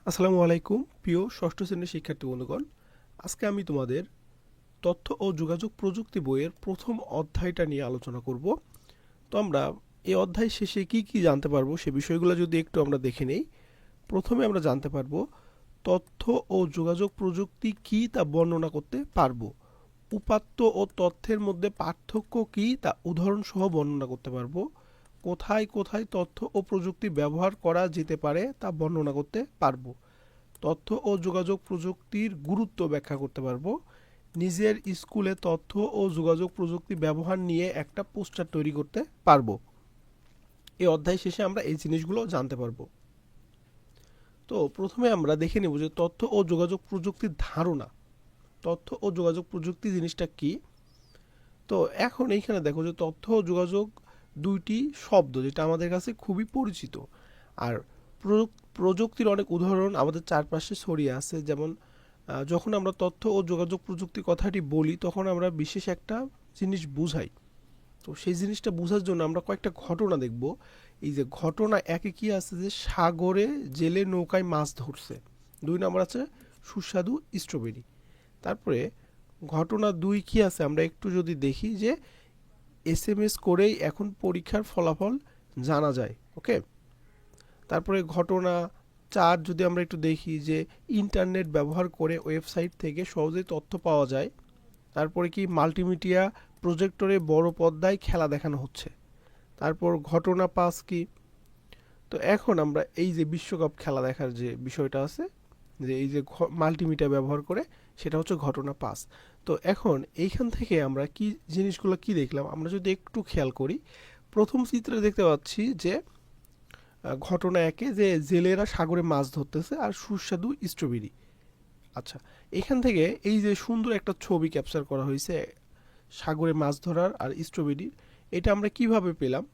আসসালামু আলাইকুম প্রিয় ষষ্ঠ শ্রেণীর শিক্ষার্থী বন্ধুগণ। আজকে আমি তোমাদের তথ্য ও যোগাযোগ প্রযুক্তি বইয়ের প্রথম অধ্যায়টা নিয়ে আলোচনা করব। তো আমরা এই অধ্যায় শেষে কি কি জানতে পারবো সে বিষয়গুলো যদি একটু আমরা দেখে নেই। প্রথমে আমরা জানতে পারবো তথ্য ও যোগাযোগ প্রযুক্তি কি তা বর্ণনা করতে পারবো। উপাত্ত ও তথ্যের মধ্যে পার্থক্য কি তা উদাহরণ সহ বর্ণনা করতে পারবো। কোথায় কোথায় তথ্য ও প্রযুক্তি ব্যবহার করা যেতে পারে তা বর্ণনা করতে পারবো। তথ্য ও যোগাযোগ প্রযুক্তির গুরুত্ব ব্যাখ্যা করতে পারবো। নিজের স্কুলে তথ্য ও যোগাযোগ প্রযুক্তি ব্যবহার নিয়ে একটা পোস্টার তৈরি করতে পারবো। এই অধ্যায় শেষে আমরা এই জিনিসগুলো জানতে পারবো। তো প্রথমে আমরা দেখে নেব যে তথ্য ও যোগাযোগ প্রযুক্তির ধারণা। তথ্য ও যোগাযোগ প্রযুক্তি জিনিসটা কি। তো এখন এইখানে দেখো যে তথ্য ও যোগাযোগ দুইটি শব্দ যেটা আমাদের কাছে খুবই পরিচিত। আর প্রযুক্তির অনেক উদাহরণ আমাদের চারপাশে ছড়িয়ে আছে। যেমন যখন আমরা তথ্য ও যোগাযোগ প্রযুক্তি কথাটি বলি তখন আমরা বিশেষ একটা জিনিস বুঝাই। তো সেই জিনিসটা বোঝার জন্য আমরা কয়েকটা ঘটনা দেখব। এই যে ঘটনা একে কি আছে যে সাগরে জেলে নৌকায় মাছ ধরছে, 2 নম্বর আছে সুস্বাদু স্ট্রবেরি। তারপরে ঘটনা 2 কি আছে আমরা একটু যদি দেখি যে এসএমএস করেই এখন পরীক্ষার ফলাফল জানা যায়। ওকে। তারপরে ঘটনা 4 যদি আমরা একটু দেখি যে ইন্টারনেট ব্যবহার করে ওয়েবসাইট থেকে সহজেই তথ্য পাওয়া যায়। তারপরে কি মাল্টিমিডিয়া প্রজেক্টরে বড় পর্দায় খেলা দেখানো হচ্ছে। তারপর ঘটনা 5 কি, তো এখন আমরা এই যে বিশ্বকাপ খেলা দেখার যে বিষয়টা আছে যে এই যে মাল্টিমিডিয়া ব্যবহার করে, সেটা হচ্ছে ঘটনা 5। তো এখন এইখান থেকে আমরা কি জিনিসগুলো কি দেখলাম আমরা যদি একটু খেয়াল করি। প্রথম চিত্রে দেখতে পাচ্ছি যে ঘটনা একে যে জেলেরা সাগরে মাছ ধরতেছে আর সুস্বাদু স্ট্রবেরি। আচ্ছা, এখান থেকে এই যে সুন্দর একটা ছবি ক্যাপচার করা হয়েছে সাগরে মাছ ধরার আর স্ট্রবেরির, এটা আমরা কিভাবে পেলাম?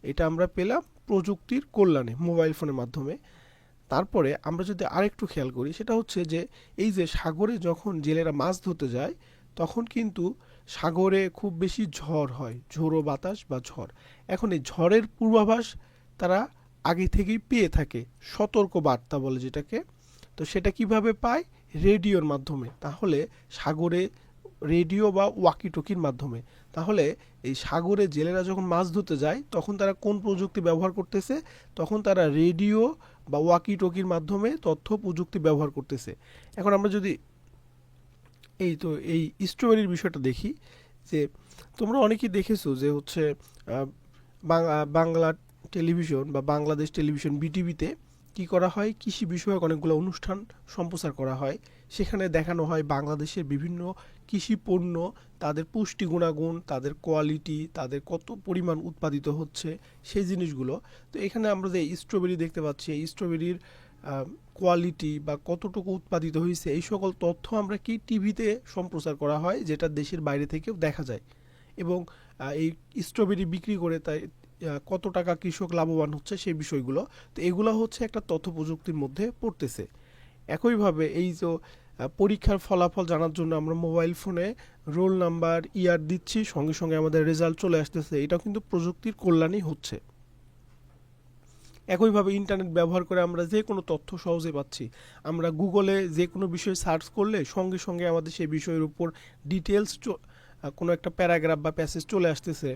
এটা আমরা পেলাম প্রযুক্তির কল্যাণে, মোবাইল ফোনের মাধ্যমে। তারপরে আমরা যদি আরেকটু খেয়াল করি সেটা হচ্ছে যে এই যে সাগরে যখন জেলেরা মাছ ধরতে যায় তখন কিন্তু সাগরে খুব বেশি ঝড় হয়, ঝোড়ো বাতাস বা ঝড়। এখন এই ঝড়ের পূর্বাভাস তারা আগে থেকেই পেয়ে থাকে, সতর্ক বার্তা বলে যেটাকে। তো সেটা কিভাবে পায়? রেডিওর মাধ্যমে। তাহলে সাগরে রেডিও বা ওয়াকি টকির মাধ্যমে। তাহলে এই সাগরে জেলেরা যখন মাছ ধরতে যায় তখন তারা কোন প্রযুক্তি ব্যবহার করতেছে? তখন তারা রেডিও বা ওয়াকি টকির মাধ্যমে তথ্য প্রযুক্তি ব্যবহার করতেছে। এখন আমরা যদি এই স্ট্রবেরির বিষয়টা দেখি যে তোমরা অনেকেই দেখেছো যে হচ্ছে বাংলা টেলিভিশন বা বাংলাদেশ টেলিভিশন বিটিভিতে কি করা হয়, কৃষি বিষয়ক অনেকগুলো অনুষ্ঠান সম্প্রচার করা হয়। সেখানে দেখানো হয় বাংলাদেশের বিভিন্ন কৃষি পণ্য, তাদের পুষ্টি গুণাগুণ, তাদের কোয়ালিটি, তাদের কত পরিমাণ উৎপাদিত হচ্ছে সেই জিনিসগুলো। তো এখানে আমরা যে স্ট্রবেরি দেখতে পাচ্ছি, এই স্ট্রবেরির কোয়ালিটি বা কতটুকু উৎপাদিত হয়েছে এই সকল তথ্য আমরা কি টিভিতে সম্প্রচার করা হয়, যেটা দেশের বাইরে থেকেও দেখা যায়। এবং এই স্ট্রবেরি বিক্রি করে তাই কত টাকা কৃষক লাভবান হচ্ছে সেই বিষয়গুলো। তো এগুলো হচ্ছে একটা তথ্য প্রযুক্তির মধ্যে পড়তেছে। একইভাবে এই যে পরীক্ষার ফলাফল জানার জন্য আমরা মোবাইল ফোনে রোল নাম্বার ইয়ার দিচ্ছি, সঙ্গে সঙ্গে আমাদের রেজাল্ট চলে আসতেছে, এটাও কিন্তু প্রযুক্তির কল্যাণই হচ্ছে। একইভাবে ইন্টারনেট ব্যবহার করে আমরা যে কোনো তথ্য সহজে পাচ্ছি। আমরা গুগলে যে কোনো বিষয় সার্চ করলে সঙ্গে সঙ্গে আমাদের সেই বিষয়ের উপর ডিটেলস কোনো একটা প্যারাগ্রাফ বা প্যাসেজ চলে আসতেছে।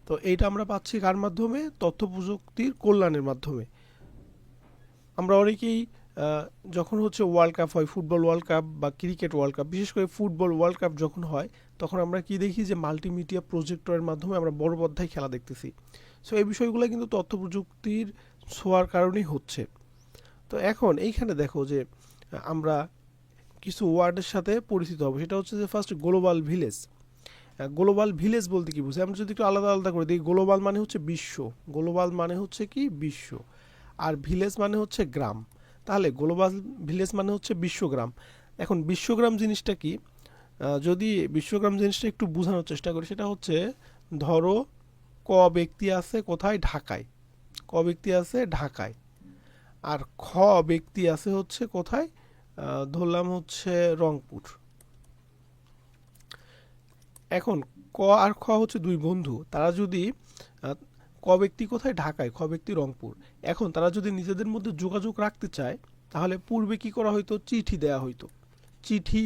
তো এইটা আমরা পাচ্ছি কার মাধ্যমে? তথ্য প্রযুক্তির কল্যাণের মাধ্যমে। আমরা অনেকেই যখন হচ্ছে ওয়ার্ল্ড কাপ হয়, ফুটবল ওয়ার্ল্ড কাপ বা ক্রিকেট ওয়ার্ল্ড কাপ, বিশেষ করে ফুটবল ওয়ার্ল্ড কাপ যখন হয় তখন আমরা কি দেখি যে মাল্টিমিডিয়া প্রজেক্টরের মাধ্যমে আমরা বড় পর্দায় খেলা দেখতেছি। সো এই বিষয়গুলো কিন্তু তথ্য প্রযুক্তির ছোঁয়ার কারণেই হচ্ছে। তো এখন এইখানে দেখো যে আমরা কিছু ওয়ার্ডের সাথে পরিচিত হব। সেটা হচ্ছে যে first global village. Global village বলতে কি বুঝি আমরা যদি একটু আলাদা আলাদা করে দিই। গ্লোবাল মানে হচ্ছে বিশ্ব, গ্লোবাল মানে হচ্ছে কি বিশ্ব, আর ভিলেজ মানে হচ্ছে গ্রাম। তাহলে গ্লোবাল ভিলেজ মানে হচ্ছে বিশ্বগ্রাম। এখন বিশ্বগ্রাম জিনিসটা কি? যদি বিশ্বগ্রাম জিনিসটা একটু বোঝানোর চেষ্টা করি সেটা হচ্ছে ধরো ক ব্যক্তি আছে কোথায়? ঢাকায়। ক ব্যক্তি আছে ঢাকায়। আর খ ব্যক্তি আছে হচ্ছে কোথায়? ধরলাম হচ্ছে রংপুর। এখন ক আর খ হচ্ছে 2 বন্ধু, তারা যদি ক ব্যক্তি কোথায়? ঢাকায়, খ ব্যক্তি রংপুর। এখন তারা যদি নিজেদের মধ্যে যোগাযোগ রাখতে চায় তাহলে পূর্বে কি করা হইতো, চিঠি দেওয়া হইতো, চিঠি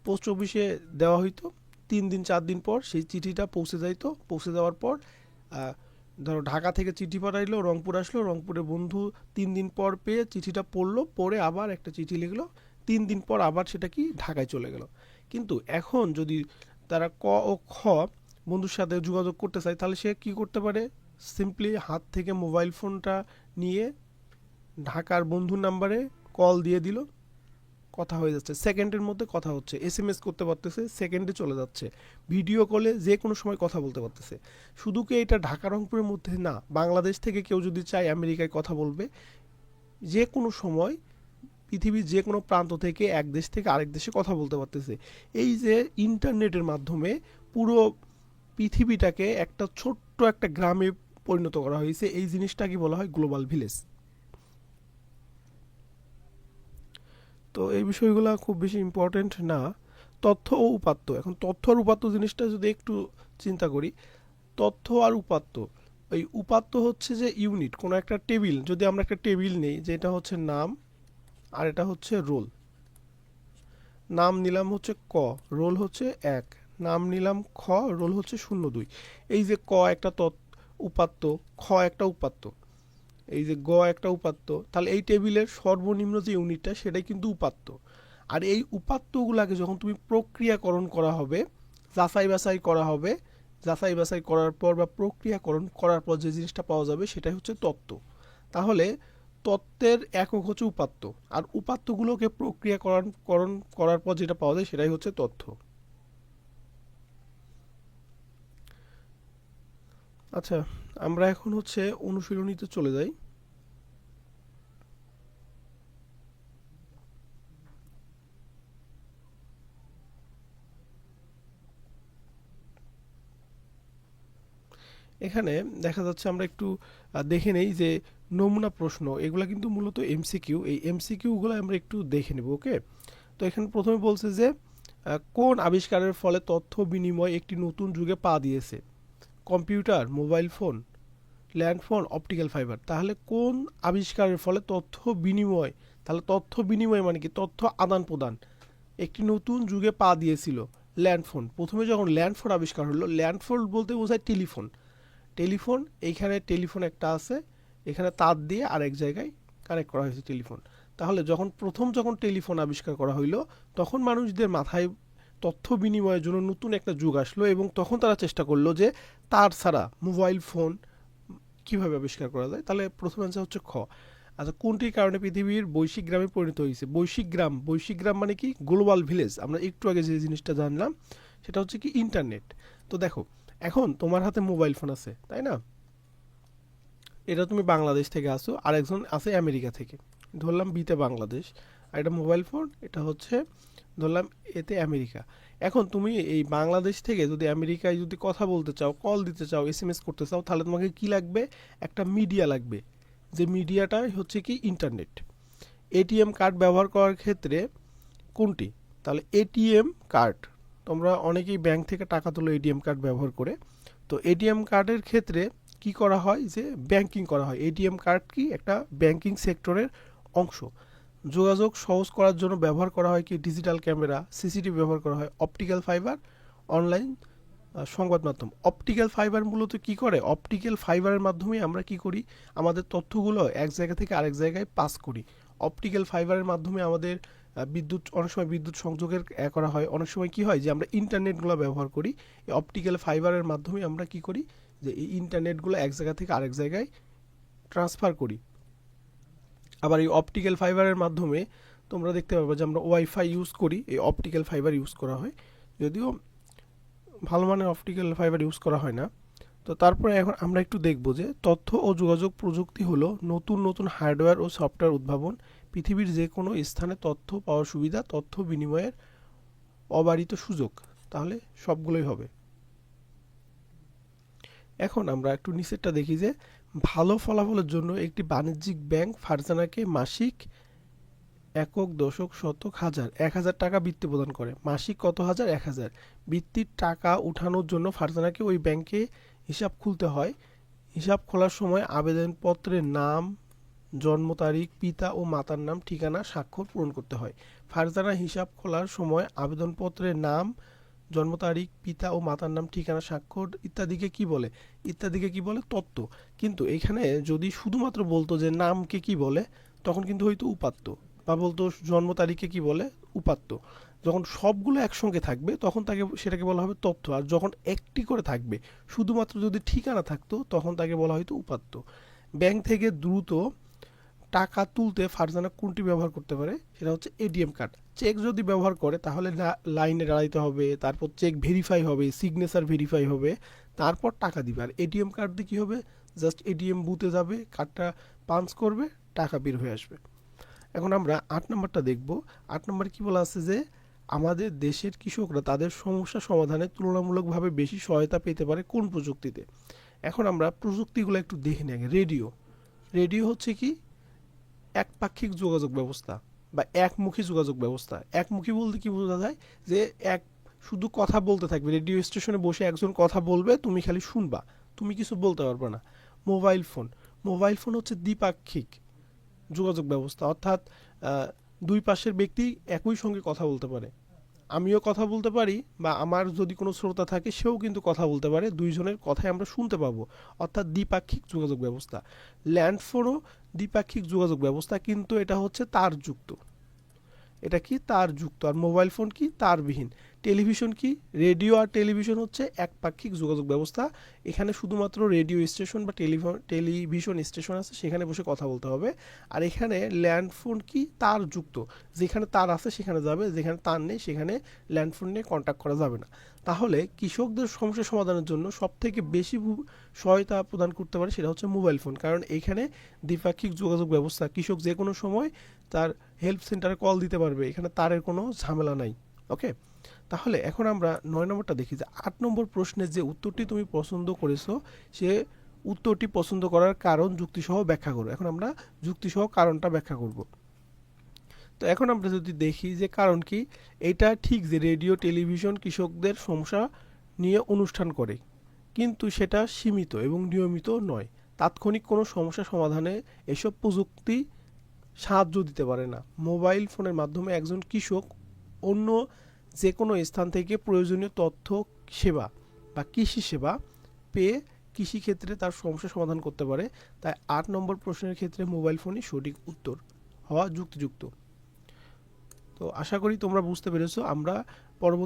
পোস্ট অফিসে দেওয়া হইতো, 3 দিন 4 দিন পর সেই চিঠিটা পৌঁছে যাইতো, পৌঁছে যাওয়ার পর ধরো ঢাকা থেকে চিঠি পাঠাইলো, রংপুর আসলো, রংপুরে বন্ধু 3 দিন পর পেয়ে চিঠিটা পড়লো, পড়ে আবার একটা চিঠি লিখলো, 3 দিন পর আবার সেটা কি ঢাকায় চলে গেল। কিন্তু এখন যদি তারা ক ও খ বন্ধুর সাথে যোগাযোগ করতে চায়, তাহলে সে কি করতে পারে, সিম্পলি হাত থেকে মোবাইল ফোনটা নিয়ে ঢাকার বন্ধুর নাম্বারে কল দিয়ে দিল, কথা হয়ে যাচ্ছে, সেকেন্ডের মধ্যে কথা হচ্ছে, এসএমএস করতে পারতেছে, সেকেন্ডে চলে যাচ্ছে, ভিডিও কলে যে কোনো সময় কথা বলতে পারতেছে। শুধু কি এটা ঢাকা রংপুরের মধ্যে না, বাংলাদেশ থেকে কেউ যদি চায় আমেরিকায় কথা বলবে, যে কোনো সময় পৃথিবীর যে কোনো প্রান্ত থেকে এক দেশ থেকে আরেক দেশে কথা বলতে পারতেছে। এই যে ইন্টারনেটের মাধ্যমে পুরো পৃথিবীটাকে একটা ছোট্ট একটা গ্রামে পরিণত করা হয়েছে, এই জিনিসটাকে বলা হয় গ্লোবাল ভিলেজ। তো এই বিষয়গুলো খুব বেশি ইম্পর্টেন্ট না। তথ্য ও উপাত্ত, এখন তথ্য আর উপাত্ত জিনিসটা যদি একটু চিন্তা করি, তথ্য আর উপাত্ত, এই উপাত্ত হচ্ছে যে ইউনিট, কোনো একটা টেবিল, যদি আমরা একটা টেবিল নেই, যেটা হচ্ছে নাম আর এটা হচ্ছে রোল, নাম নিলাম হচ্ছে ক, রোল হচ্ছে 1, নাম নিলাম খ, রোল হচ্ছে 02। এই যে ক একটা উপাত্ত, খ একটা উপাত্ত, এই যে গ একটা উপাত্ত, তাহলে এই টেবিলের সর্বনিম্ন যে ইউনিটটা সেটাই কিন্তু উপাত্ত। আর এই উপাত্তগুলোকে যখন তুমি প্রক্রিয়াকরণ করা হবে, যাচাই বাছাই করা হবে, যাচাই বাছাই করার পর বা প্রক্রিয়াকরণ করার পর যে জিনিসটা পাওয়া যাবে সেটাই হচ্ছে তত্ত্ব। তাহলে তত্ত্বের একক হচ্ছে উপাত্ত, আর উপাত্তগুলোকে প্রক্রিয়াকরণ করার পর যেটা পাওয়া যায় সেটাই হচ্ছে তথ্য। আচ্ছা, আমরা এখন হচ্ছে অনুশীলনীতে চলে যাই। এখানে দেখা যাচ্ছে আমরা একটু দেখে নেই যে নমুনা প্রশ্ন, এগুলা কিন্তু মূলত এমসিকিউ, এই এমসিকিউগুলো আমরা একটু দেখে নেব। ওকে, তো এখানে প্রথমে বলছে যে কোন আবিষ্কারের ফলে তথ্য বিনিময় একটি নতুন যুগে পা দিয়েছে, computer, mobile phone, landphone, optical fibre. তাহলে কোন আবিষ্কারের ফলে তথ্য বিনিময়, তাহলে তথ্য বিনিময় মানে কি, তথ্য আদান প্রদান একটি নতুন যুগে পা দিয়েছিল, ল্যান্ডফোন। প্রথমে যখন ল্যান্ডফোন আবিষ্কার হলো, ল্যান্ডফোন বলতে বোঝায় টেলিফোন, টেলিফোন, এইখানে টেলিফোন একটা আছে, এখানে তার দিয়ে আরেক জায়গায় কানেক্ট করা হয়েছে টেলিফোন। তাহলে যখন টেলিফোন আবিষ্কার করা হইলো, তখন মানুষদের মাথায় তথ্য বিনিময়ের জন্য নতুন একটা যুগ আসলো, এবং তখন তারা চেষ্টা করলো যে তার ছাড়া মোবাইল ফোন কিভাবে আবিষ্কার করা যায়। তাহলে প্রথম অ্যান্সার হচ্ছে খ। আচ্ছা, কোনটির কারণে পৃথিবীর বৈশ্বিক গ্রামে পরিণত হয়েছে, বৈশ্বিক গ্রাম মানে কি, গ্লোবাল ভিলেজ। আমরা একটু আগে যে জিনিসটা জানলাম সেটা হচ্ছে কি ইন্টারনেট। তো দেখো, এখন তোমার হাতে মোবাইল ফোন আছে, তাই না, এটা তুমি বাংলাদেশ থেকে আসো, আর একজন আছে আমেরিকা থেকে, ধরলাম বিতে বাংলাদেশ, আর এটা মোবাইল ফোন, এটা হচ্ছে ধরলাম এতে আমেরিকা। এখন তুমি এই বাংলাদেশ থেকে যদি আমেরিকায় যদি কথা বলতে চাও, কল দিতে চাও, এসএমএস করতে চাও, তাহলে তোমাকে কি লাগবে, একটা মিডিয়া লাগবে, যে মিডিয়াটাই হচ্ছে কি ইন্টারনেট। এটিএম কার্ড ব্যবহার করার ক্ষেত্রে কোনটি, তাহলে এটিএম কার্ড, তোমরা অনেকেই ব্যাংক থেকে টাকা তোলো এটিএম কার্ড ব্যবহার করে। তো এটিএম কার্ডের ক্ষেত্রে কি করা হয়, যে ব্যাংকিং করা হয়। এটিএম কার্ড কি একটা ব্যাংকিং সেক্টরের অংশ। যোগাযোগ সহজ করার জন্য ব্যবহার করা হয় কি, ডিজিটাল ক্যামেরা, সিসিটিভি ব্যবহার করা হয়, অপটিক্যাল ফাইবার, অনলাইন সংবাদ মাধ্যম। অপটিক্যাল ফাইবার মূলত কি করে, অপটিক্যাল ফাইবারের মাধ্যমে আমরা কি করি, আমাদের তথ্যগুলো এক জায়গা থেকে আরেক জায়গায় পাস করি। অপটিক্যাল ফাইবারের মাধ্যমে আমাদের বিদ্যুৎ, অনেক সময় বিদ্যুৎ সংযোগের করা হয়, অনেক সময় কি হয় যে আমরা ইন্টারনেটগুলো ব্যবহার করি, এই অপটিক্যাল ফাইবারের মাধ্যমে আমরা কি করি, যে এই ইন্টারনেটগুলো এক জায়গা থেকে আরেক জায়গায় ট্রান্সফার করি। আবার এই অপটিক্যাল ফাইবারের মাধ্যমে তোমরা দেখতে পাবে যে আমরা ওয়াইফাই ইউজ করি, এই অপটিক্যাল ফাইবার ইউজ করা হয়, যদিও ভালো মানের অপটিক্যাল ফাইবার ইউজ করা হয় না। তো তারপরে এখন আমরা একটু দেখব যে তথ্য ও যোগাযোগ প্রযুক্তি হলো নতুন নতুন হার্ডওয়্যার ও সফটওয়্যার উদ্ভাবন, পৃথিবীর যে কোনো স্থানে তথ্য পাওয়ার সুবিধা, তথ্য বিনিময়ের অবারিত সুযোগ। তাহলে সবগুলোই হবে। এখন আমরা একটু নিচেরটা দেখি যে ভালো ফলাফলের জন্য একটি বাণিজ্যিক ব্যাংক ফারজানাকে মাসিক, একক, দশক, শতক, হাজার, 1000 টাকা বৃত্তি প্রদান করে। মাসিক কত হাজার, 1000। বৃত্তির টাকা উঠানোর জন্য ফারজানাকে ওই ব্যাংকে হিসাব খুলতে হয়। হিসাব খোলার সময় আবেদনপত্রের নাম, জন্ম তারিখ, পিতা ও মাতার নাম, ঠিকানা, স্বাক্ষর পূরণ করতে হয়। ফারজানা হিসাব খোলার সময় আবেদনপত্রের নাম, জন্ম তারিখ, পিতা ও মাতার নাম, ঠিকানা, স্বাক্ষর ইত্যাদিকে কি বলে? ইত্যাদিকে কি বলে? তথ্য। কিন্তু এখানে যদি শুধুমাত্র বলতো যে নামকে কি বলে, তখন কিন্তু হয়তো উপাত্ত, বা বলতো জন্ম তারিখকে কি বলে? উপাত্ত। যখন সবগুলো একসঙ্গে থাকবে তখন সেটাকে বলা হবে তথ্য। আর যখন একটি করে থাকবে, শুধুমাত্র যদি ঠিকানা থাকতো, তখন তাকে বলা হয়তো উপাত্ত। ব্যাংক থেকে দ্রুত টাকা তুলতে ফারজানা কোনটি ব্যবহার করতে পারে? সেটা হচ্ছে এটিএম কার্ড। চেক যদি ব্যবহার করে তাহলে লাইনে দাঁড়াইতে হবে, তারপর চেক ভেরিফাই হবে, সিগনেচার ভেরিফাই হবে, তারপর টাকা দিবে। আর এটিএম কার্ড দিয়ে কী হবে? জাস্ট এটিএম বুথে যাবে, কার্ডটা পাঞ্চ করবে, টাকা বের হয়ে আসবে। এখন আমরা ৮ নম্বরটা দেখব। ৮ নম্বরে কি বলা আছে যে আমাদের দেশের কৃষকরা তাদের সমস্যা সমাধানে তুলনামূলকভাবে বেশি সহায়তা পেতে পারে কোন প্রযুক্তিতে? এখন আমরা প্রযুক্তিগুলো একটু দেখে নিই আগে। রেডিও। রেডিও হচ্ছে কি? একপাক্ষিক যোগাযোগ ব্যবস্থা বা একমুখী যোগাযোগ ব্যবস্থা। একমুখী বলতে কি বোঝা যায়? যে এক শুধু কথা বলতে থাকবে, রেডিও স্টেশনে বসে একজন কথা বলবে, তুমি খালি শুনবা, তুমি কিছু বলতে পারবে না। Mobile phone. মোবাইল ফোন হচ্ছে দ্বিপাক্ষিক যোগাযোগ ব্যবস্থা, অর্থাৎ দুই পাশের ব্যক্তি একই সঙ্গে কথা বলতে পারে। আমিও কথা বলতে পারি, বা আমার যদি কোনো শ্রোতা থাকে সেও কিন্তু কথা বলতে পারে, দুইজনের কথাই আমরা শুনতে পাবো, অর্থাৎ দ্বিপাক্ষিক যোগাযোগ ব্যবস্থা। ল্যান্ডফোনও দ্বিপাক্ষিক যোগাযোগ ব্যবস্থা, কিন্তু এটা হচ্ছে তারযুক্ত। এটা কি? তারযুক্ত। আর মোবাইল ফোন কি? তারবিহীন। টেলিভিশন কি? রেডিও আর টেলিভিশন হচ্ছে একপাক্ষিক যোগাযোগ ব্যবস্থা। এখানে শুধুমাত্র রেডিও স্টেশন বা টেলিভিশন স্টেশন আছে, সেখানে বসে কথা বলতে হবে। আর এখানে ল্যান্ডফোন কি? তারযুক্ত। যেখানে তার আছে সেখানে যাবে, যেখানে তার নেই সেখানে ল্যান্ডফোন নিয়ে কন্ট্যাক্ট করা যাবে না। তাহলে কৃষকদের সমস্যা সমাধানের জন্য সবথেকে বেশি সহায়তা প্রদান করতে পারে সেটা হচ্ছে মোবাইল ফোন, কারণ এখানে দ্বিপাক্ষিক যোগাযোগ ব্যবস্থা। কৃষক যে কোনো সময় তার হেল্প সেন্টারে কল দিতে পারবে, এখানে তারের কোনো ঝামেলা নাই। ওকে, তাহলে এখন আমরা ৯ নম্বরটা দেখি যে ৮ নম্বর প্রশ্নের যে উত্তরটি তুমি পছন্দ করেছো, সে উত্তরটি পছন্দ করার কারণ যুক্তিসহ ব্যাখ্যা করো। এখন আমরা যুক্তিসহ কারণটা ব্যাখ্যা করব। তো এখন আমরা যদি দেখি যে কারণ কি, এটা ঠিক যে রেডিও টেলিভিশন কৃষকদের সমস্যা নিয়ে অনুষ্ঠান করে, কিন্তু সেটা সীমিত এবং নিয়মিত নয়। তাৎক্ষণিক কোনো সমস্যা সমাধানে এসব প্রযুক্তি সাহায্য দিতে পারে না। মোবাইল ফোনের মাধ্যমে একজন কৃষক অন্য যে কোনো স্থান থেকে প্রয়োজনীয় তথ্য, সেবা বা কৃষি সেবা পেয়ে কৃষিক্ষেত্রে তার সমস্যা সমাধান করতে পারে। তাই ৮ নম্বর প্রশ্নের ক্ষেত্রে মোবাইল ফোনই সঠিক উত্তর হওয়া যুক্তিযুক্ত। তো আশা করি তোমরা বুঝতে পেরেছো। আমরা পরবর্তী